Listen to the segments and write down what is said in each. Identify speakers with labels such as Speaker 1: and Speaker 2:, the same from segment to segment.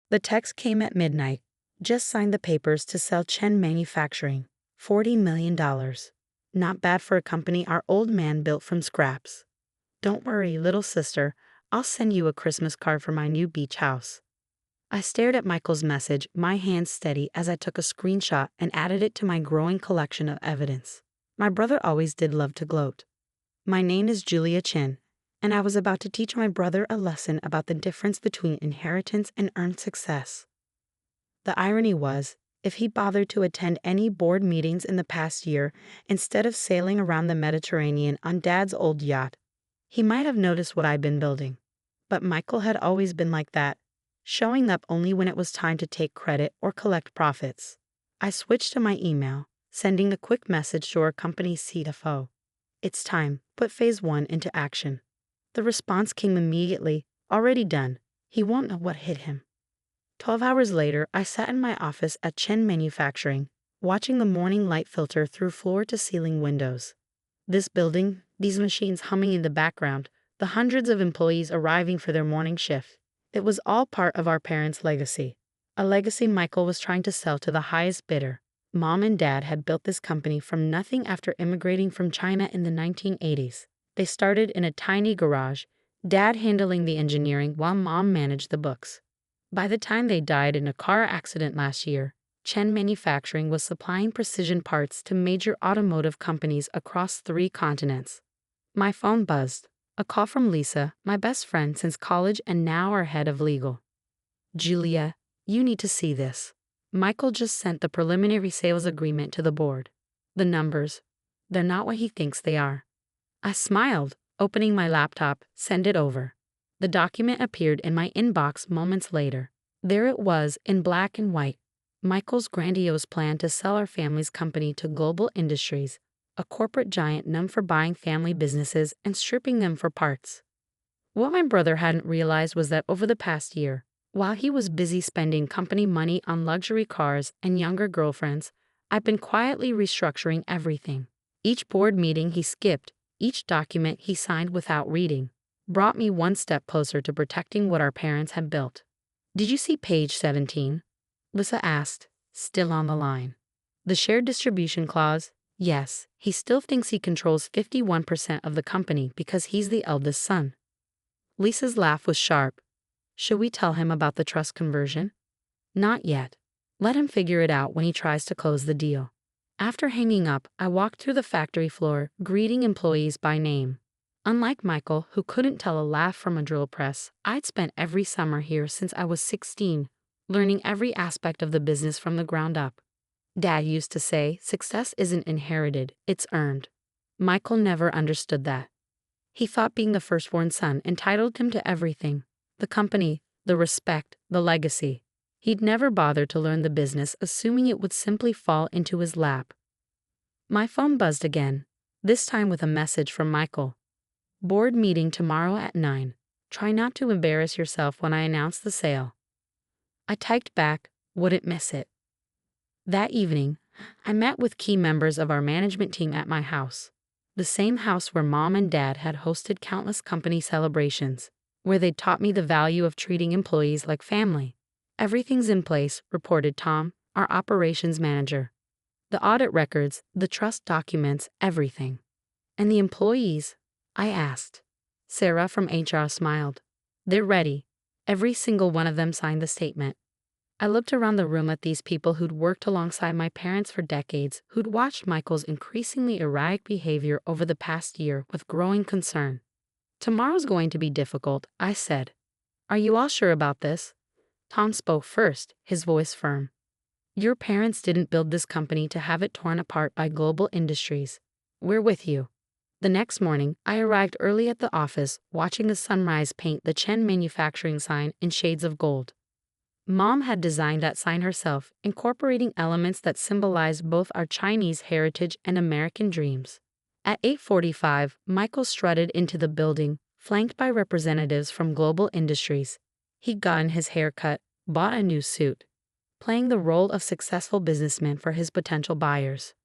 Speaker 1: The text came at midnight. Just signed the papers to sell Chen Manufacturing. $40 million. Not bad for a company our old man built from scraps. Don't worry, little sister. I'll send you a Christmas card for my new beach house. I stared at Michael's message, my hands steady as I took a screenshot and added it to my growing collection of evidence. My brother always did love to gloat. My name is Julia Chen, and I was about to teach my brother a lesson about the difference between inheritance and earned success. The irony was, if he bothered to attend any board meetings in the past year, instead of sailing around the Mediterranean on Dad's old yacht, he might have noticed what I'd been building. But Michael had always been like that, showing up only when it was time to take credit or collect profits. I switched to my email, sending a quick message to our company's CFO. It's time, put phase 1 into action. The response came immediately, already done. He won't know what hit him. 12 hours later, I sat in my office at Chen Manufacturing, watching the morning light filter through floor-to-ceiling windows. This building, these machines humming in the background, the hundreds of employees arriving for their morning shift. It was all part of our parents' legacy, a legacy Michael was trying to sell to the highest bidder. Mom and Dad had built this company from nothing after immigrating from China in the 1980s. They started in a tiny garage, Dad handling the engineering while Mom managed the books. By the time they died in a car accident last year, Chen Manufacturing was supplying precision parts to major automotive companies across 3 continents. My phone buzzed. A call from Lisa, my best friend since college and now our head of legal. Julia, you need to see this. Michael just sent the preliminary sales agreement to the board. The numbers, they're not what he thinks they are. I smiled, opening my laptop, send it over. The document appeared in my inbox moments later. There it was, in black and white. Michael's grandiose plan to sell our family's company to Global Industries, a corporate giant known for buying family businesses and stripping them for parts. What my brother hadn't realized was that over the past year, while he was busy spending company money on luxury cars and younger girlfriends, I've been quietly restructuring everything. Each board meeting he skipped, each document he signed without reading, brought me one step closer to protecting what our parents had built. Did you see page 17? Lisa asked, still on the line. The shared distribution clause? Yes, he still thinks he controls 51% of the company because he's the eldest son. Lisa's laugh was sharp. Should we tell him about the trust conversion? Not yet. Let him figure it out when he tries to close the deal. After hanging up, I walked through the factory floor, greeting employees by name. Unlike Michael, who couldn't tell a laugh from a drill press, I'd spent every summer here since I was 16, learning every aspect of the business from the ground up. Dad used to say, success isn't inherited, it's earned. Michael never understood that. He thought being the firstborn son entitled him to everything. The company, the respect, the legacy. He'd never bothered to learn the business, assuming it would simply fall into his lap. My phone buzzed again, this time with a message from Michael. Board meeting tomorrow at 9. Try not to embarrass yourself when I announce the sale. I typed back, wouldn't miss it. That evening, I met with key members of our management team at my house, the same house where Mom and Dad had hosted countless company celebrations, where they'd taught me the value of treating employees like family. Everything's in place, reported Tom, our operations manager. The audit records, the trust documents, everything. And the employees? I asked. Sarah from HR smiled. They're ready. Every single one of them signed the statement. I looked around the room at these people who'd worked alongside my parents for decades, who'd watched Michael's increasingly erratic behavior over the past year with growing concern. Tomorrow's going to be difficult, I said. Are you all sure about this? Tom spoke first, his voice firm. Your parents didn't build this company to have it torn apart by Global Industries. We're with you. The next morning, I arrived early at the office, watching the sunrise paint the Chen Manufacturing sign in shades of gold. Mom had designed that sign herself, incorporating elements that symbolized both our Chinese heritage and American dreams. At 8:45, Michael strutted into the building, flanked by representatives from Global Industries. He'd gotten his hair cut, bought a new suit, playing the role of successful businessman for his potential buyers.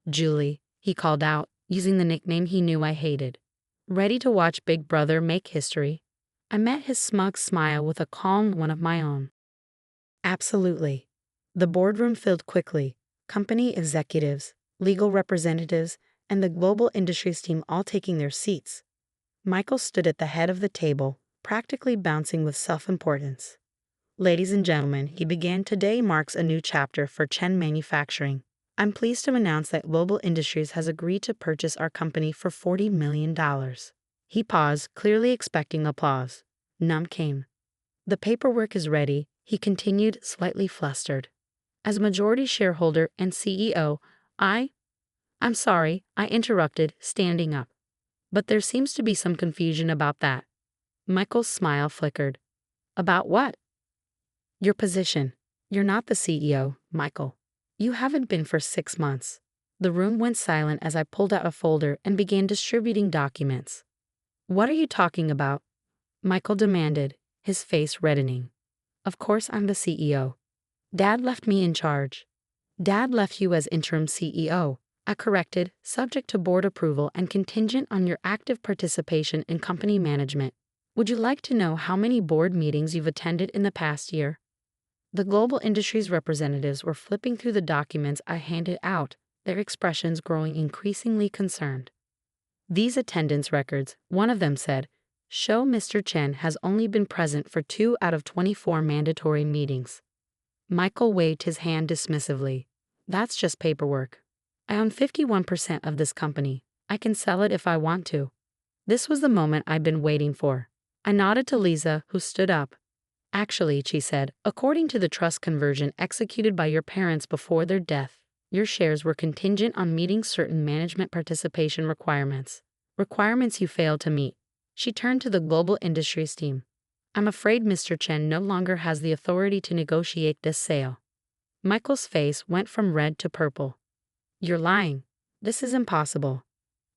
Speaker 1: Julie, he called out, using the nickname he knew I hated. Ready to watch Big Brother make history? I met his smug smile with a calm one of my own. Absolutely. The boardroom filled quickly. Company executives, legal representatives, and the global industries team all taking their seats. Michael stood at the head of the table, practically bouncing with self-importance. Ladies and gentlemen, he began, today marks a new chapter for Chen Manufacturing. I'm pleased to announce that Global Industries has agreed to purchase our company for $40 million. He paused, clearly expecting applause. None came. The paperwork is ready, he continued, slightly flustered. As majority shareholder and CEO, I'm sorry, I interrupted, standing up. But there seems to be some confusion about that. Michael's smile flickered. About what? Your position. You're not the CEO, Michael. You haven't been for 6 months. The room went silent as I pulled out a folder and began distributing documents. What are you talking about? Michael demanded, his face reddening. Of course I'm the CEO. Dad left me in charge. Dad left you as interim CEO. I corrected, subject to board approval and contingent on your active participation in company management. Would you like to know how many board meetings you've attended in the past year? The global industries representatives were flipping through the documents I handed out, their expressions growing increasingly concerned. These attendance records, one of them said, show Mr. Chen has only been present for 2 out of 24 mandatory meetings. Michael waved his hand dismissively. That's just paperwork. I own 51% of this company. I can sell it if I want to. This was the moment I'd been waiting for. I nodded to Lisa, who stood up. Actually, she said, according to the trust conversion executed by your parents before their death, your shares were contingent on meeting certain management participation requirements. Requirements you failed to meet. She turned to the global industries team. I'm afraid Mr. Chen no longer has the authority to negotiate this sale. Michael's face went from red to purple. You're lying. This is impossible.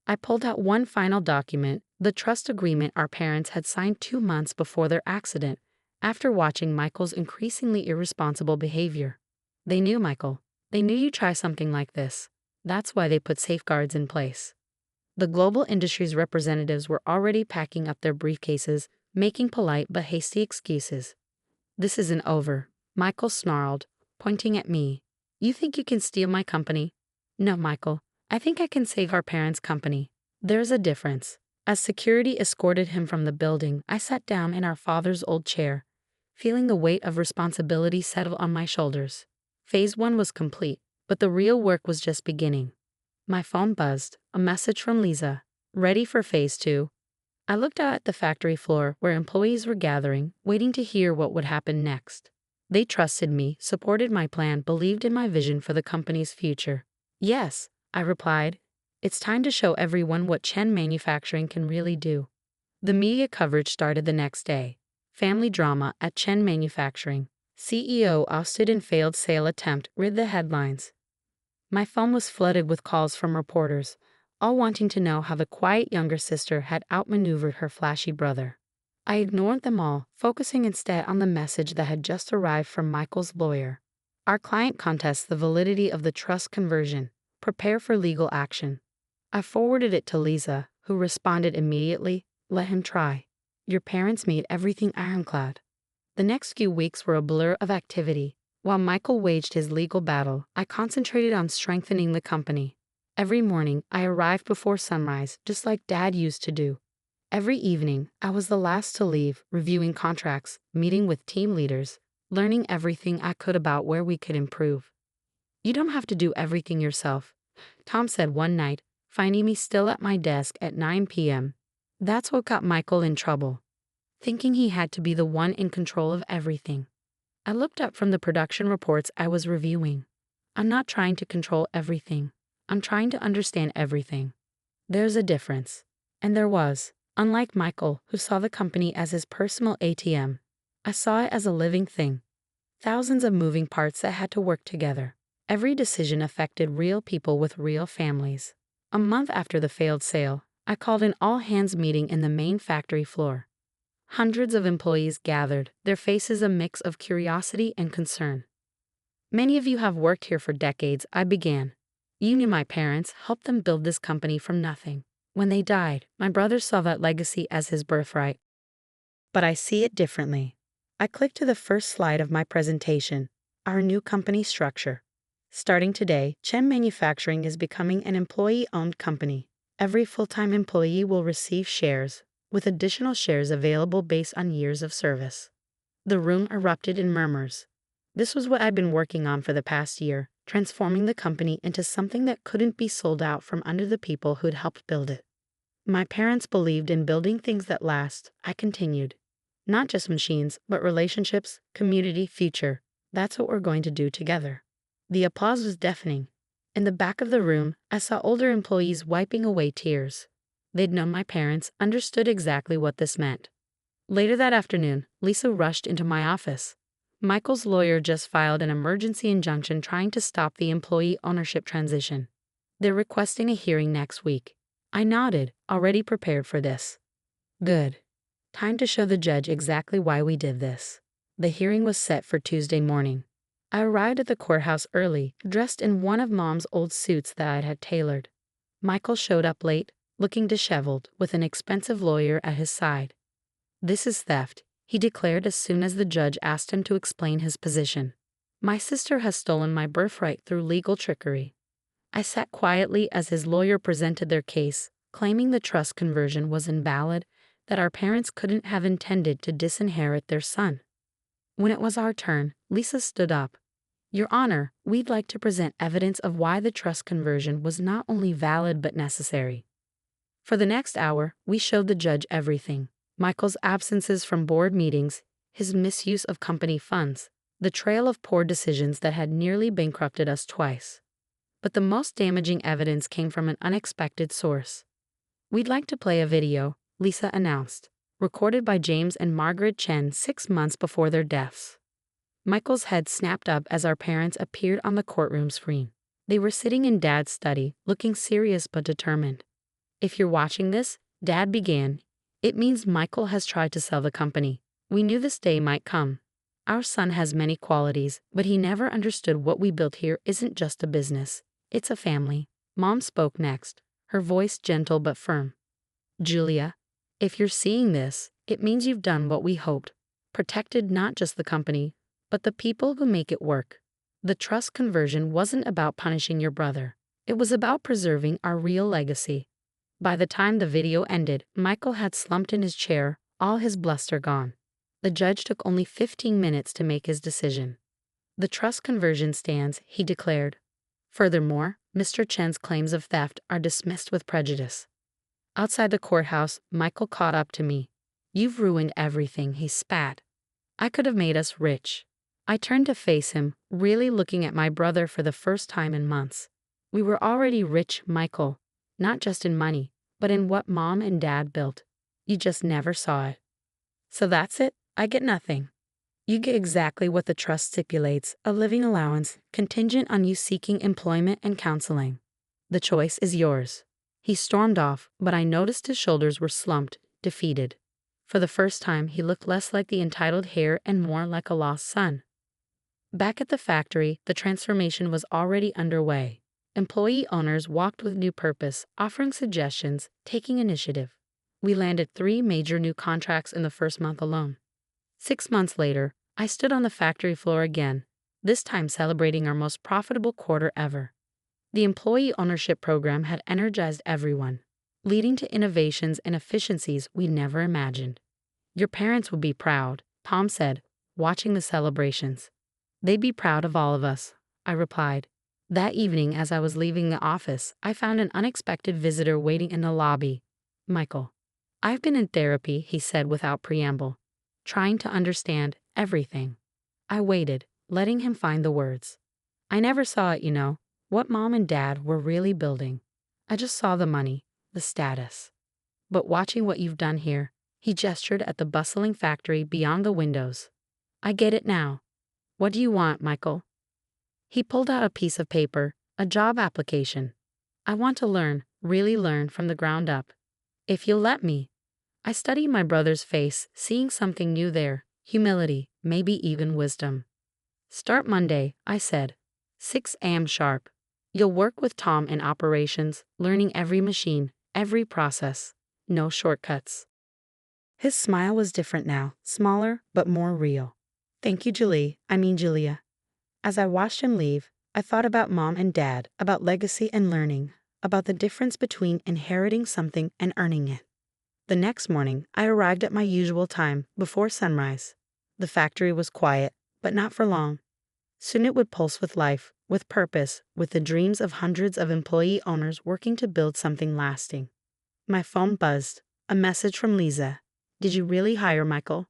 Speaker 1: I pulled out one final document, the trust agreement our parents had signed 2 months before their accident, after watching Michael's increasingly irresponsible behavior. They knew Michael. They knew you'd try something like this. That's why they put safeguards in place. The global industries representatives were already packing up their briefcases, making polite but hasty excuses. This isn't over, Michael snarled, pointing at me. You think you can steal my company? No, Michael. I think I can save our parents' company. There's a difference. As security escorted him from the building, I sat down in our father's old chair, feeling the weight of responsibility settle on my shoulders. Phase 1 was complete, but the real work was just beginning. My phone buzzed, a message from Lisa. Ready for Phase 2. I looked out at the factory floor where employees were gathering, waiting to hear what would happen next. They trusted me, supported my plan, believed in my vision for the company's future. Yes, I replied. It's time to show everyone what Chen Manufacturing can really do. The media coverage started the next day. Family drama at Chen Manufacturing. CEO ousted in failed sale attempt read the headlines. My phone was flooded with calls from reporters, all wanting to know how the quiet younger sister had outmaneuvered her flashy brother. I ignored them all, focusing instead on the message that had just arrived from Michael's lawyer. Our client contests the validity of the trust conversion. Prepare for legal action. I forwarded it to Lisa, who responded immediately, let him try. Your parents made everything ironclad. The next few weeks were a blur of activity. While Michael waged his legal battle, I concentrated on strengthening the company. Every morning, I arrived before sunrise, just like Dad used to do. Every evening, I was the last to leave, reviewing contracts, meeting with team leaders, learning everything I could about where we could improve. You don't have to do everything yourself, Tom said one night, finding me still at my desk at 9 p.m. That's what got Michael in trouble, thinking he had to be the one in control of everything. I looked up from the production reports I was reviewing. I'm not trying to control everything. I'm trying to understand everything. There's a difference. And there was. Unlike Michael, who saw the company as his personal ATM, I saw it as a living thing. Thousands of moving parts that had to work together. Every decision affected real people with real families. A month after the failed sale, I called an all-hands meeting in the main factory floor. Hundreds of employees gathered, their faces a mix of curiosity and concern. Many of you have worked here for decades, I began. You knew my parents, helped them build this company from nothing. When they died, my brother saw that legacy as his birthright. But I see it differently. I clicked to the first slide of my presentation, our new company structure. Starting today, Chen Manufacturing is becoming an employee-owned company. Every full-time employee will receive shares, with additional shares available based on years of service. The room erupted in murmurs. This was what I'd been working on for the past year, transforming the company into something that couldn't be sold out from under the people who'd helped build it. My parents believed in building things that last, I continued. Not just machines, but relationships, community, future. That's what we're going to do together. The applause was deafening. In the back of the room, I saw older employees wiping away tears. They'd known my parents, understood exactly what this meant. Later that afternoon, Lisa rushed into my office. Michael's lawyer just filed an emergency injunction trying to stop the employee ownership transition. They're requesting a hearing next week. I nodded, already prepared for this. Good. Time to show the judge exactly why we did this. The hearing was set for Tuesday morning. I arrived at the courthouse early, dressed in one of Mom's old suits that I'd had tailored. Michael showed up late, looking disheveled, with an expensive lawyer at his side. This is theft, he declared as soon as the judge asked him to explain his position. My sister has stolen my birthright through legal trickery. I sat quietly as his lawyer presented their case, claiming the trust conversion was invalid, that our parents couldn't have intended to disinherit their son. When it was our turn, Lisa stood up. Your Honor, we'd like to present evidence of why the trust conversion was not only valid but necessary. For the next hour, we showed the judge everything. Michael's absences from board meetings, his misuse of company funds, the trail of poor decisions that had nearly bankrupted us twice. But the most damaging evidence came from an unexpected source. We'd like to play a video, Lisa announced, recorded by James and Margaret Chen 6 months before their deaths. Michael's head snapped up as our parents appeared on the courtroom screen. They were sitting in Dad's study, looking serious but determined. If you're watching this, Dad began, it means Michael has tried to sell the company. We knew this day might come. Our son has many qualities, but he never understood what we built here isn't just a business. It's a family. Mom spoke next, her voice gentle but firm. Julia, if you're seeing this, it means you've done what we hoped. Protected not just the company, but the people who make it work. The trust conversion wasn't about punishing your brother. It was about preserving our real legacy. By the time the video ended, Michael had slumped in his chair, all his bluster gone. The judge took only 15 minutes to make his decision. The trust conversion stands, he declared. Furthermore, Mr. Chen's claims of theft are dismissed with prejudice. Outside the courthouse, Michael caught up to me. You've ruined everything, he spat. I could have made us rich. I turned to face him, really looking at my brother for the first time in months. We were already rich, Michael. Not just in money, but in what Mom and Dad built. You just never saw it. So that's it, I get nothing. You get exactly what the trust stipulates, a living allowance, contingent on you seeking employment and counseling. The choice is yours. He stormed off, but I noticed his shoulders were slumped, defeated. For the first time, he looked less like the entitled heir and more like a lost son. Back at the factory, the transformation was already underway. Employee owners walked with new purpose, offering suggestions, taking initiative. We landed 3 major new contracts in the first month alone. 6 months later, I stood on the factory floor again, this time celebrating our most profitable quarter ever. The employee ownership program had energized everyone, leading to innovations and efficiencies we never imagined. Your parents would be proud, Tom said, watching the celebrations. They'd be proud of all of us, I replied. That evening, as I was leaving the office, I found an unexpected visitor waiting in the lobby. Michael. I've been in therapy, he said without preamble, trying to understand everything. I waited, letting him find the words. I never saw it, what Mom and Dad were really building. I just saw the money, the status. But watching what you've done here, he gestured at the bustling factory beyond the windows. I get it now. What do you want, Michael? He pulled out a piece of paper, a job application. I want to learn, really learn from the ground up. If you'll let me. I studied my brother's face, seeing something new there, humility, maybe even wisdom. Start Monday, I said. 6 a.m. sharp. You'll work with Tom in operations, learning every machine, every process. No shortcuts. His smile was different now, smaller, but more real. Thank you, Julia. As I watched him leave, I thought about mom and dad, about legacy and learning, about the difference between inheriting something and earning it. The next morning, I arrived at my usual time, before sunrise. The factory was quiet, but not for long. Soon it would pulse with life, with purpose, with the dreams of hundreds of employee owners working to build something lasting. My phone buzzed. A message from Lisa. Did you really hire Michael?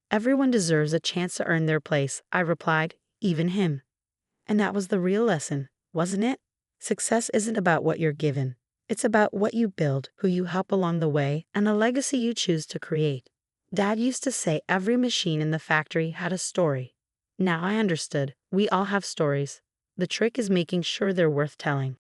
Speaker 1: Everyone deserves a chance to earn their place, I replied, even him. And that was the real lesson, wasn't it? Success isn't about what you're given. It's about what you build, who you help along the way, and the legacy you choose to create. Dad used to say every machine in the factory had a story. Now I understood. We all have stories. The trick is making sure they're worth telling.